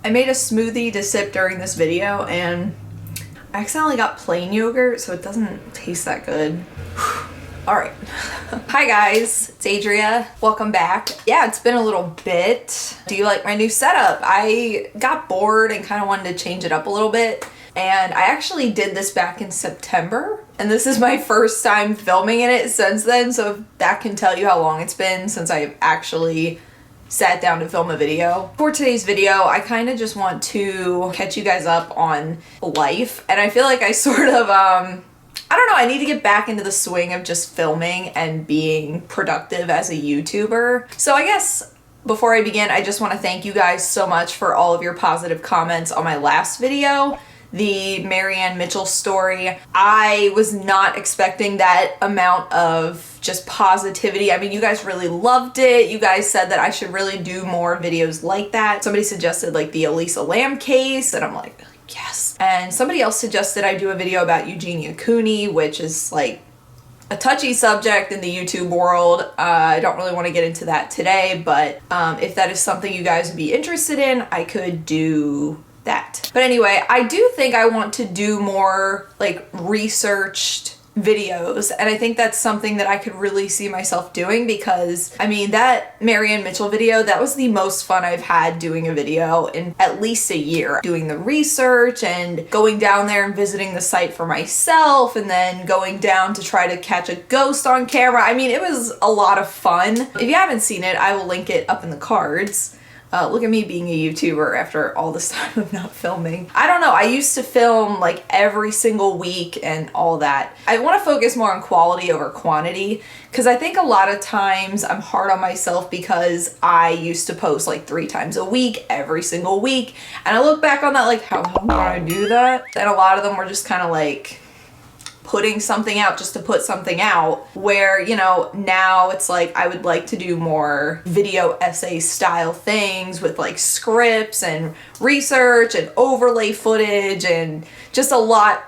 I made a smoothie to sip during this video and I accidentally got plain yogurt, so it doesn't taste that good. All right. Hi guys, it's Adria. Welcome back. Yeah, it's been a little bit. Do you like my new setup? I got bored and kind of wanted to change it up a little bit. And I actually did this back in September. And this is my first time filming in it since then. So that can tell you how long it's been since I've actually sat down to film a video. For today's video, I kind of just want to catch you guys up on life. And I feel like I sort of, I don't know, I need to get back into the swing of just filming and being productive as a YouTuber. So I guess before I begin, I just want to thank you guys so much for all of your positive comments on my last video, the Marianne Mitchell story. I was not expecting that amount of just positivity. I mean, you guys really loved it. You guys said that I should really do more videos like that. Somebody suggested like the Elisa Lam case, and I'm like, yes. And somebody else suggested I do a video about Eugenia Cooney, which is like a touchy subject in the YouTube world. I don't really want to get into that today, but if that is something you guys would be interested in, I could do that. But anyway, I do think I want to do more like researched videos, and I think that's something that I could really see myself doing because, I mean, that Marianne Mitchell video, that was the most fun I've had doing a video in at least a year. Doing the research and going down there and visiting the site for myself and then going down to try to catch a ghost on camera. I mean, it was a lot of fun. If you haven't seen it, I will link it up in the cards. Look at me being a YouTuber after all this time of not filming. I don't know, I used to film like every single week and all that. I want to focus more on quality over quantity because I think a lot of times I'm hard on myself because I used to post like 3 times a week, every single week. And I look back on that like, how did I do that? And a lot of them were just kind of like putting something out just to put something out, where, you know, now it's like I would like to do more video essay style things with like scripts and research and overlay footage and just a lot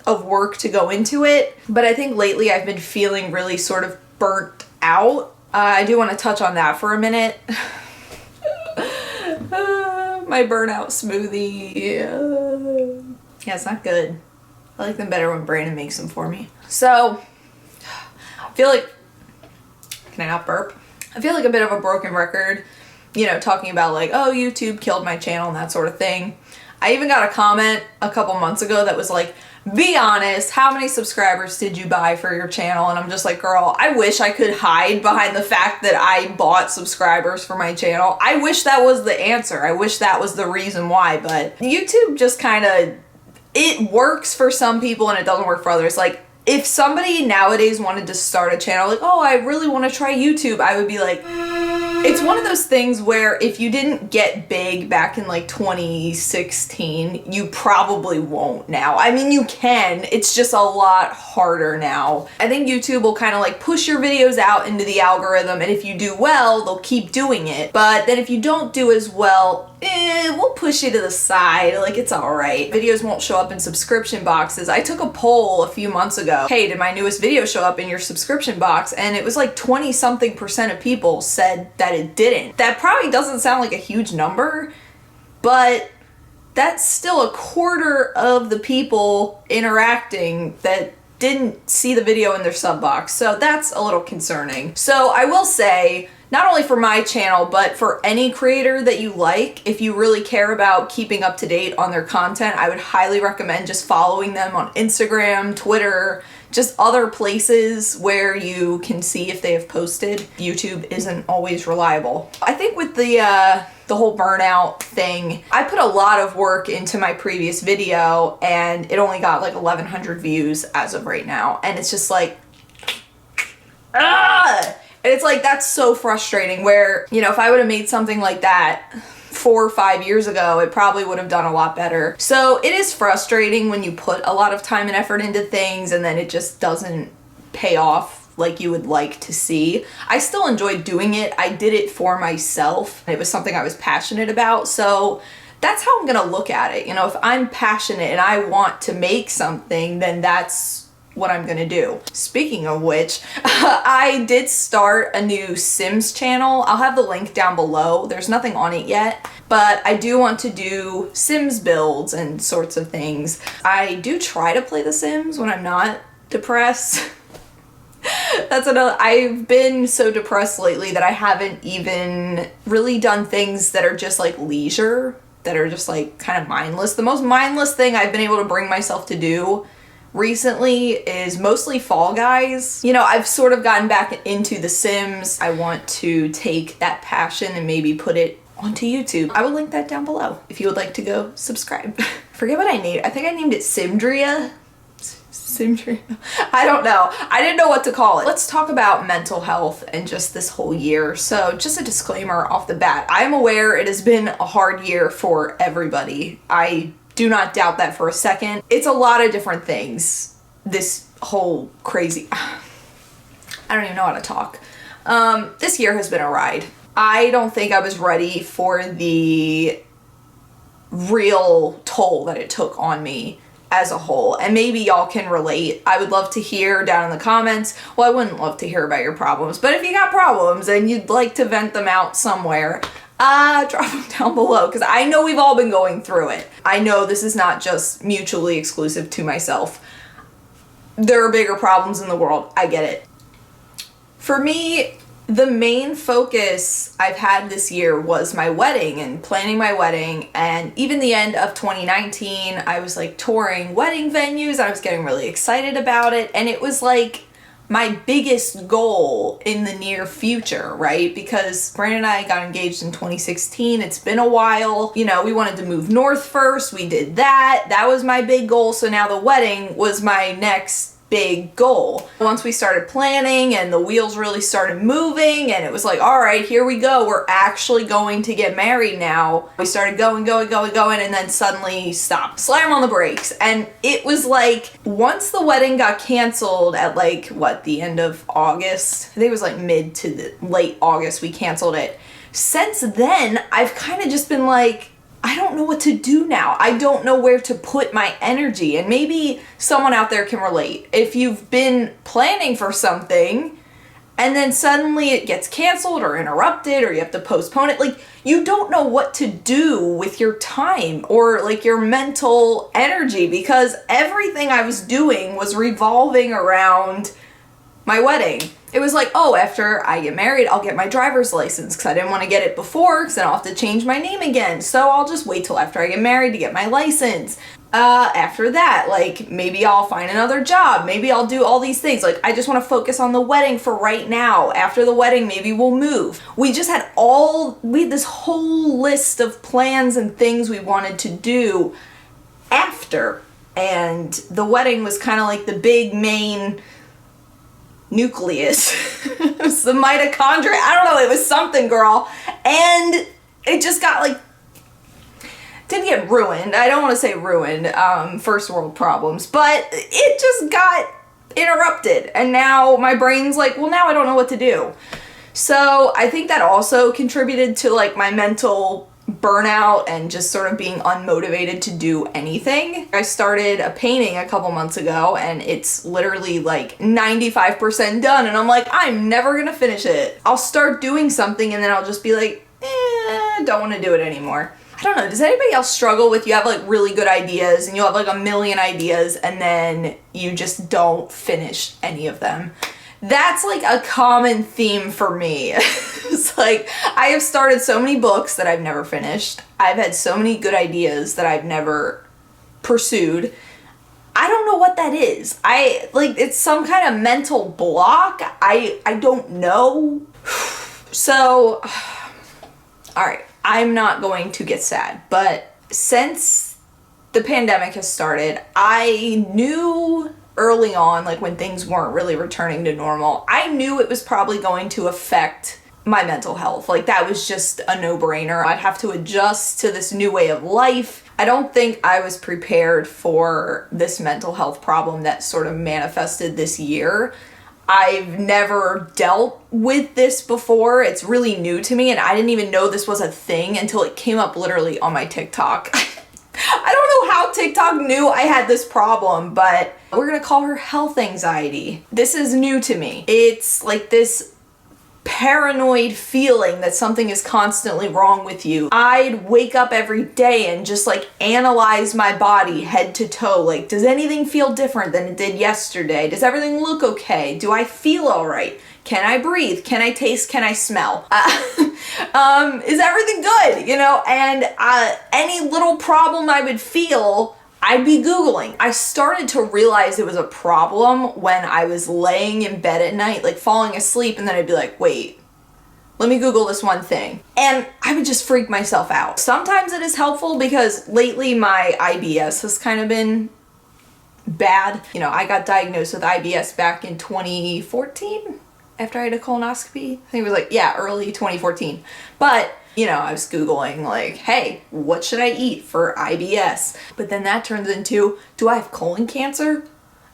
of work to go into it. But I think lately I've been feeling really sort of burnt out. I do want to touch on that for a minute. My burnout smoothie. Yeah, it's not good. I like them better when Brandon makes them for me. So, I feel like, can I not burp? I feel like a bit of a broken record, you know, talking about like, oh, YouTube killed my channel and that sort of thing. I even got a comment a couple months ago that was like, be honest, how many subscribers did you buy for your channel? And I'm just like, girl, I wish I could hide behind the fact that I bought subscribers for my channel. I wish that was the answer. I wish that was the reason why, but YouTube just kind of, it works for some people and it doesn't work for others. Like, if somebody nowadays wanted to start a channel, like, oh, I really want to try YouTube, I would be like, it's one of those things where if you didn't get big back in like 2016, you probably won't now. I mean, you can, it's just a lot harder now. I think YouTube will kind of like push your videos out into the algorithm, and if you do well, they'll keep doing it. But then if you don't do as well, we'll push you to the side, like it's alright. Videos won't show up in subscription boxes. I took a poll a few months ago. Hey, did my newest video show up in your subscription box? And it was like 20-something% of people said that it didn't. That probably doesn't sound like a huge number, but that's still a quarter of the people interacting that didn't see the video in their sub box. So that's a little concerning. So I will say, not only for my channel, but for any creator that you like, if you really care about keeping up to date on their content, I would highly recommend just following them on Instagram, Twitter, just other places where you can see if they have posted. YouTube isn't always reliable. I think with the whole burnout thing, I put a lot of work into my previous video and it only got like 1,100 views as of right now. And it's just like, ah! And it's like, that's so frustrating where, you know, if I would have made something like that 4 or 5 years ago, it probably would have done a lot better. So it is frustrating when you put a lot of time and effort into things and then it just doesn't pay off like you would like to see. I still enjoyed doing it. I did it for myself. It was something I was passionate about. So that's how I'm gonna look at it. You know, if I'm passionate and I want to make something, then that's what I'm gonna do. Speaking of which, I did start a new Sims channel. I'll have the link down below. There's nothing on it yet, but I do want to do Sims builds and sorts of things. I do try to play The Sims when I'm not depressed. That's another, I've been so depressed lately that I haven't even really done things that are just like leisure, that are just like kind of mindless. The most mindless thing I've been able to bring myself to do recently is mostly Fall Guys. You know, I've sort of gotten back into The Sims. I want to take that passion and maybe put it onto YouTube. I will link that down below if you would like to go subscribe. Forget what I named. I think I named it Simdria. Simdria. I don't know. I didn't know what to call it. Let's talk about mental health and just this whole year. So just a disclaimer off the bat. I'm aware it has been a hard year for everybody. I do not doubt that for a second. It's a lot of different things. This whole crazy... I don't even know how to talk. This year has been a ride. I don't think I was ready for the real toll that it took on me as a whole, and maybe y'all can relate. I would love to hear down in the comments. Well, I wouldn't love to hear about your problems, but if you got problems and you'd like to vent them out somewhere, drop them down below, because I know we've all been going through it. I know this is not just mutually exclusive to myself. There are bigger problems in the world. I get it. For me, the main focus I've had this year was my wedding and planning my wedding, and even the end of 2019 I was like touring wedding venues. I was getting really excited about it, and it was like my biggest goal in the near future, right? Because Brandon and I got engaged in 2016. It's been a while. You know, we wanted to move north first. We did that. That was my big goal. So now the wedding was my next big goal. Once we started planning and the wheels really started moving and it was like, all right, here we go. We're actually going to get married now. We started going, and then suddenly stop. Slam on the brakes. And it was like, once the wedding got canceled at like, what, the end of August? I think it was like mid to the late August we canceled it. Since then, I've kind of just been like, I don't know what to do now. I don't know where to put my energy. And maybe someone out there can relate. If you've been planning for something and then suddenly it gets canceled or interrupted or you have to postpone it, like you don't know what to do with your time or like your mental energy, because everything I was doing was revolving around my wedding. It was like, oh, after I get married, I'll get my driver's license, because I didn't want to get it before because then I'll have to change my name again. So I'll just wait till after I get married to get my license. After that, like maybe I'll find another job. Maybe I'll do all these things. Like I just want to focus on the wedding for right now. After the wedding, maybe we'll move. We had this whole list of plans and things we wanted to do after. And the wedding was kind of like the big main nucleus. It was the mitochondria. I don't know, it was something, girl. And it just got like, didn't get ruined. I don't want to say ruined, first world problems, but it just got interrupted. And now my brain's like, well, now I don't know what to do. So I think that also contributed to like my mental burnout and just sort of being unmotivated to do anything. I started a painting a couple months ago and it's literally like 95% done, and I'm like, I'm never gonna finish it. I'll start doing something and then I'll just be like, don't want to do it anymore. I don't know, does anybody else struggle with, you have like really good ideas and you have like a million ideas and then you just don't finish any of them? That's like a common theme for me. It's like, I have started so many books that I've never finished. I've had so many good ideas that I've never pursued. I don't know what that is. It's some kind of mental block. I don't know. So, all right, I'm not going to get sad, but since the pandemic has started, I knew early on, like when things weren't really returning to normal, I knew it was probably going to affect my mental health. Like that was just a no-brainer. I'd have to adjust to this new way of life. I don't think I was prepared for this mental health problem that sort of manifested this year. I've never dealt with this before. It's really new to me, and I didn't even know this was a thing until it came up literally on my TikTok. I don't know how TikTok knew I had this problem, but we're gonna call her health anxiety. This is new to me. It's like this paranoid feeling that something is constantly wrong with you. I'd wake up every day and just like analyze my body head to toe. Like, does anything feel different than it did yesterday? Does everything look okay? Do I feel all right? Can I breathe? Can I taste? Can I smell? Is everything good? You know, and any little problem I would feel, I'd be Googling. I started to realize it was a problem when I was laying in bed at night, like falling asleep, and then I'd be like, wait, let me Google this one thing. And I would just freak myself out. Sometimes it is helpful because lately my IBS has kind of been bad. You know, I got diagnosed with IBS back in 2014 after I had a colonoscopy. I think it was like, yeah, early 2014. But you know, I was Googling like, hey, what should I eat for IBS? But then that turns into, do I have colon cancer?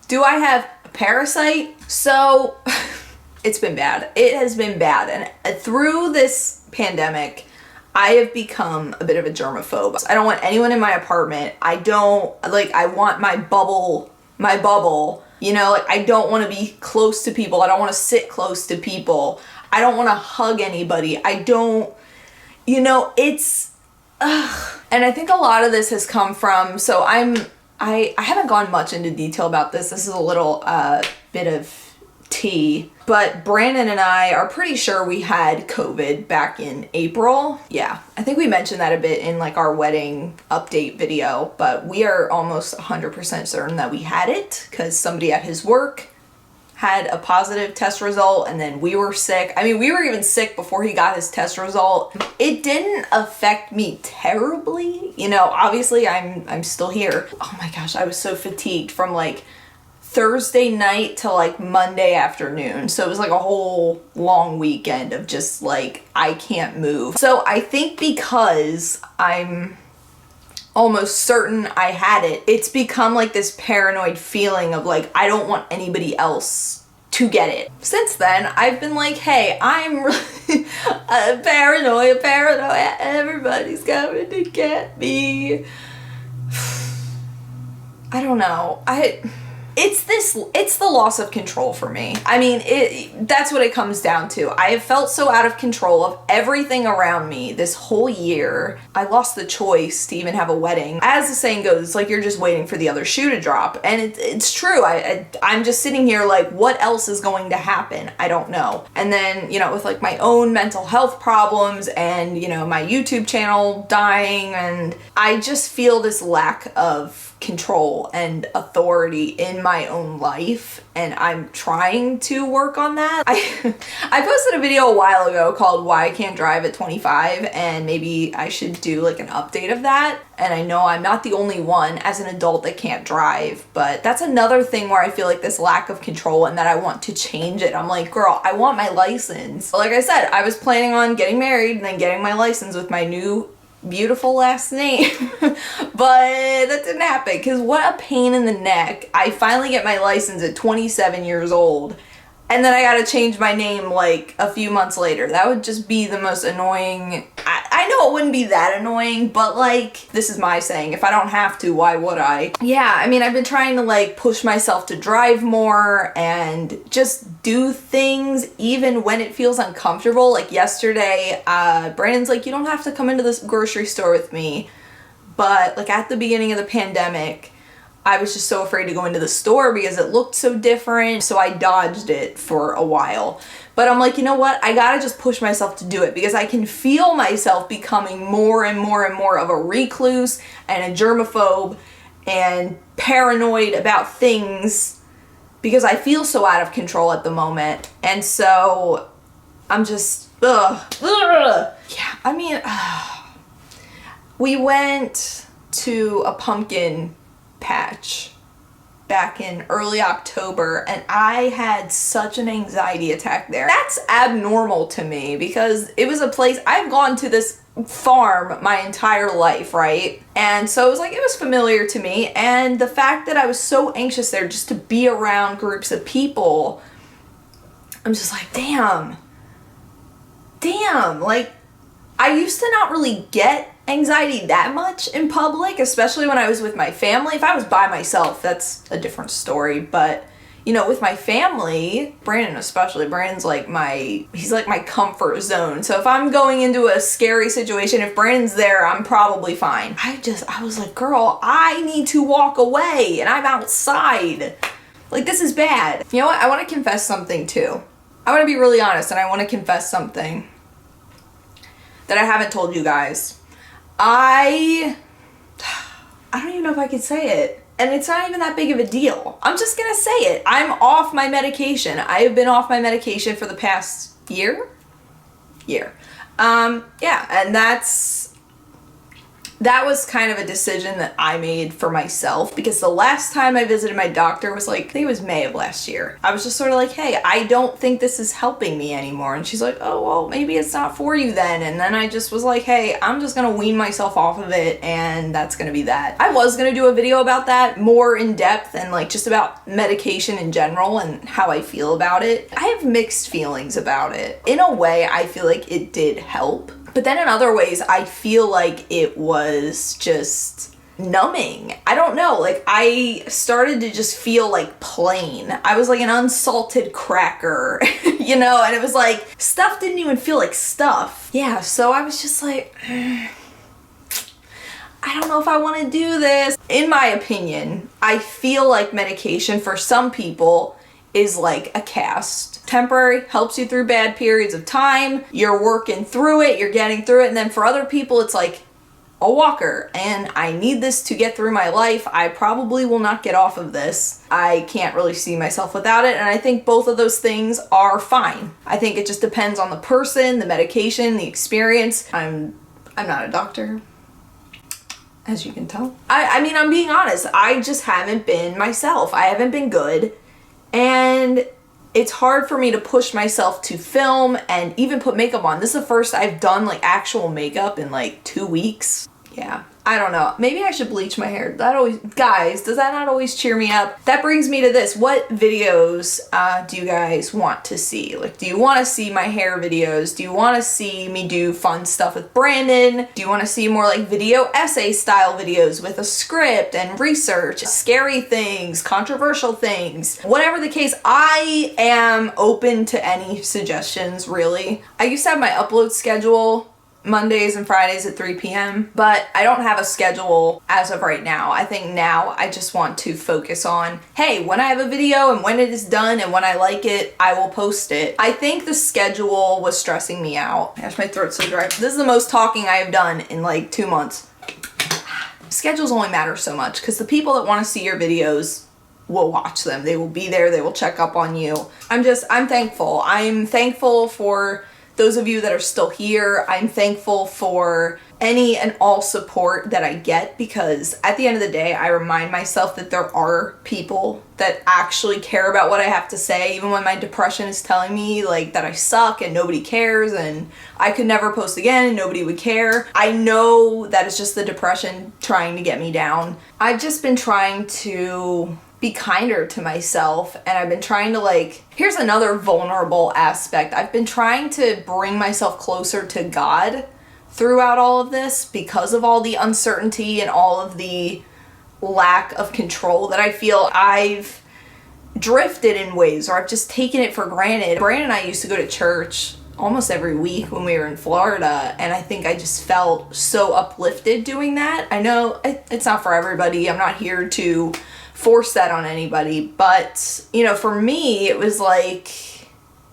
Do I have a parasite? So it's been bad. It has been bad. And through this pandemic, I have become a bit of a germaphobe. I don't want anyone in my apartment. I want my bubble, you know, like I don't want to be close to people. I don't want to sit close to people. I don't want to hug anybody. You know, it's, and I think a lot of this has come from, so I haven't gone much into detail about this. This is a little bit of tea, but Brandon and I are pretty sure we had COVID back in April. Yeah, I think we mentioned that a bit in like our wedding update video, but we are almost 100% certain that we had it because somebody at his work had a positive test result, and then we were sick. I mean, we were even sick before he got his test result. It didn't affect me terribly. You know, obviously I'm still here. Oh my gosh, I was so fatigued from like Thursday night to like Monday afternoon. So it was like a whole long weekend of just like, I can't move. So I think because I'm almost certain I had it, it's become like this paranoid feeling of like, I don't want anybody else to get it. Since then, I've been like, hey, I'm really paranoid, everybody's coming to get me. I don't know. It's the loss of control for me. I mean, that's what it comes down to. I have felt so out of control of everything around me this whole year. I lost the choice to even have a wedding. As the saying goes, it's like you're just waiting for the other shoe to drop. And it's true. I'm just sitting here like, what else is going to happen? I don't know. And then, you know, with like my own mental health problems and, you know, my YouTube channel dying, and I just feel this lack of control and authority in my own life, and I'm trying to work on that. I posted a video a while ago called Why I Can't Drive at 25, and maybe I should do like an update of that. And I know I'm not the only one as an adult that can't drive, but that's another thing where I feel like this lack of control and that I want to change it. I'm like, girl, I want my license. Like I said, I was planning on getting married and then getting my license with my new beautiful last name, but that didn't happen because what a pain in the neck. I finally get my license at 27 years old, and then I gotta change my name like a few months later. That would just be the most annoying. I know it wouldn't be that annoying, but like, this is my saying, if I don't have to, why would I? Yeah, I mean, I've been trying to like push myself to drive more and just do things even when it feels uncomfortable. Like yesterday, Brandon's like, you don't have to come into this grocery store with me. But like at the beginning of the pandemic, I was just so afraid to go into the store because it looked so different. So I dodged it for a while. But I'm like, you know what? I gotta just push myself to do it because I can feel myself becoming more and more and more of a recluse and a germaphobe and paranoid about things because I feel so out of control at the moment. And so I'm just, Yeah, I mean, we went to a pumpkin patch back in early October, and I had such an anxiety attack there. That's abnormal to me because it was a place, I've gone to this farm my entire life, right? And so it was like, it was familiar to me, and the fact that I was so anxious there just to be around groups of people, I'm just like, damn, like, I used to not really get anxiety that much in public, especially when I was with my family. If I was by myself, that's a different story. But you know, with my family, Brandon especially, Brandon's like he's like my comfort zone. So if I'm going into a scary situation, if Brandon's there, I'm probably fine. I was like, girl, I need to walk away and I'm outside. Like, this is bad. You know what? I want to confess something too. I want to be really honest, and I want to confess something that I haven't told you guys. I don't even know if I could say it. And it's not even that big of a deal. I'm just gonna say it. I'm off my medication. I have been off my medication for the past year. Yeah, and that was kind of a decision that I made for myself, because the last time I visited my doctor was like, I think it was May of last year. I was just sort of like, hey, I don't think this is helping me anymore. And she's like, oh, well, maybe it's not for you then. And then I just was like, hey, I'm just gonna wean myself off of it, and that's gonna be that. I was gonna do a video about that more in depth and like just about medication in general and how I feel about it. I have mixed feelings about it. In a way, I feel like it did help. But then in other ways, I feel like it was just numbing. I don't know, like I started to just feel like plain. I was like an unsalted cracker, you know, and it was like stuff didn't even feel like stuff. Yeah, so I was just like, I don't know if I want to do this. In my opinion, I feel like medication for some people is like a cast. Temporary, helps you through bad periods of time. You're working through it, you're getting through it. And then for other people, it's like a walker. And I need this to get through my life. I probably will not get off of this. I can't really see myself without it. And I think both of those things are fine. I think it just depends on the person, the medication, the experience. I'm not a doctor, as you can tell. I mean, I'm being honest. I just haven't been myself. I haven't been good. And it's hard for me to push myself to film and even put makeup on. This is the first I've done like actual makeup in like 2 weeks. Yeah, I don't know. Maybe I should bleach my hair. Guys, does that not always cheer me up? That brings me to this. What videos do you guys want to see? Like, do you want to see my hair videos? Do you want to see me do fun stuff with Brandon? Do you want to see more like video essay style videos with a script and research, scary things, controversial things? Whatever the case, I am open to any suggestions, really. I used to have my upload schedule Mondays and Fridays at 3 p.m. but I don't have a schedule as of right now. I think now I just want to focus on, hey, when I have a video and when it is done and when I like it, I will post it. I think the schedule was stressing me out. Gosh, my throat's so dry. This is the most talking I have done in like 2 months. Schedules only matter so much because the people that want to see your videos will watch them. They will be there. They will check up on you. I'm thankful. I'm thankful for those of you that are still here. I'm thankful for any and all support that I get, because at the end of the day, I remind myself that there are people that actually care about what I have to say, even when my depression is telling me like that I suck and nobody cares and I could never post again and nobody would care. I know that it's just the depression trying to get me down. I've just been trying to be kinder to myself, and I've been trying to like, here's another vulnerable aspect. I've been trying to bring myself closer to God throughout all of this because of all the uncertainty and all of the lack of control that I feel I've drifted in ways, or I've just taken it for granted. Brandon and I used to go to church almost every week when we were in Florida, and I think I just felt so uplifted doing that. I know it's not for everybody. I'm not here to force that on anybody, but you know, for me it was like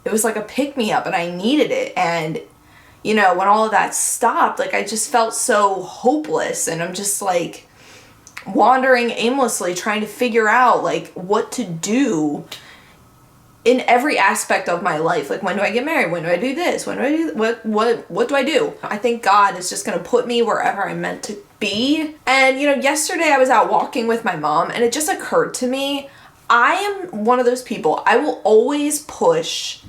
a pick-me-up, and I needed it. And you know, when all of that stopped, like I just felt so hopeless, and I'm just like wandering aimlessly trying to figure out like what to do in every aspect of my life. Like, when do I get married? When do I do this? When do I do what do I do? I think God is just gonna put me wherever I'm meant to be. And you know, yesterday I was out walking with my mom, and it just occurred to me, I am one of those people, I will always push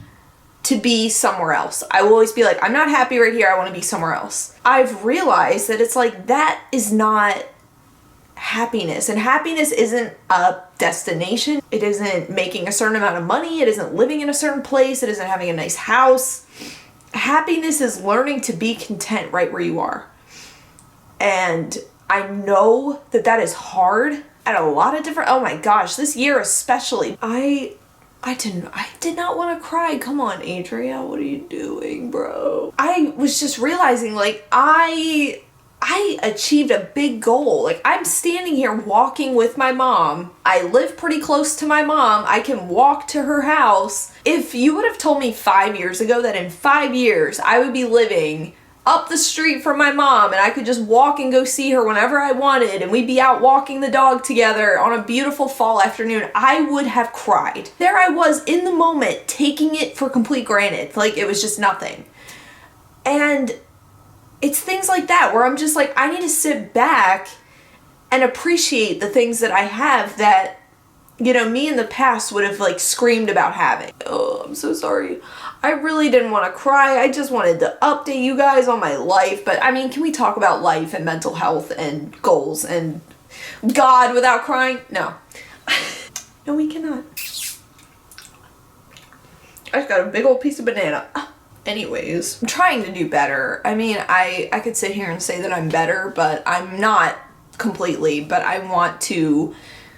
to be somewhere else. I will always be like, I'm not happy right here, I want to be somewhere else. I've realized that it's like, that is not happiness. And happiness isn't a destination. It isn't making a certain amount of money. It isn't living in a certain place. It isn't having a nice house. Happiness is learning to be content right where you are. And I know that that is hard I had a lot of different, oh my gosh, this year especially. I did not want to cry. Come on, Adria, what are you doing, bro? I was just realizing, like, I achieved a big goal. Like, I'm standing here walking with my mom. I live pretty close to my mom. I can walk to her house. If you would have told me 5 years ago that in 5 years I would be living up the street from my mom and I could just walk and go see her whenever I wanted and we'd be out walking the dog together on a beautiful fall afternoon, I would have cried. There I was in the moment taking it for complete granted, like it was just nothing. And it's things like that where I'm just like, I need to sit back and appreciate the things that I have that, you know, me in the past would have like screamed about having. Oh, I'm so sorry. I really didn't want to cry. I just wanted to update you guys on my life. But I mean, can we talk about life and mental health and goals and God without crying? No. No, we cannot. I just got a big old piece of banana. Anyways, I'm trying to do better. I mean, I could sit here and say that I'm better, but I'm not completely. But I want to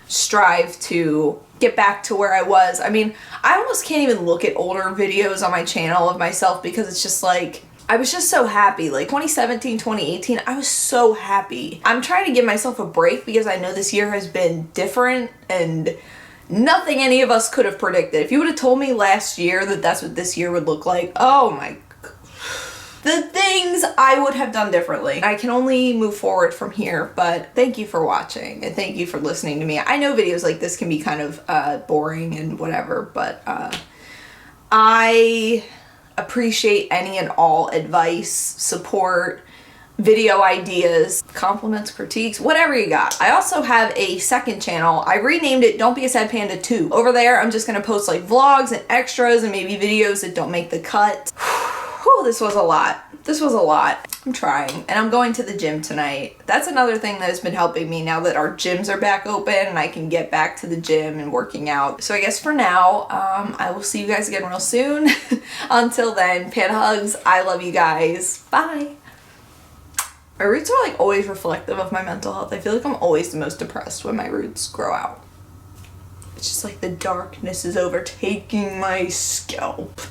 strive to get back to where I was. I mean, I almost can't even look at older videos on my channel of myself because it's just like, I was just so happy. Like 2017, 2018, I was so happy. I'm trying to give myself a break because I know this year has been different and nothing any of us could have predicted. If you would have told me last year that that's what this year would look like, oh my, the things I would have done differently. I can only move forward from here, but thank you for watching and thank you for listening to me. I know videos like this can be kind of boring and whatever, but I appreciate any and all advice, support, video ideas, compliments, critiques, whatever you got. I also have a second channel. I renamed it Don't Be a Sad Panda 2. Over there, I'm just gonna post like vlogs and extras and maybe videos that don't make the cut. Whew, this was a lot. This was a lot. I'm trying, and I'm going to the gym tonight. That's another thing that has been helping me now that our gyms are back open and I can get back to the gym and working out. So I guess for now, I will see you guys again real soon. Until then, panda hugs. I love you guys. Bye. My roots are like always reflective of my mental health. I feel like I'm always the most depressed when my roots grow out. It's just like the darkness is overtaking my scalp.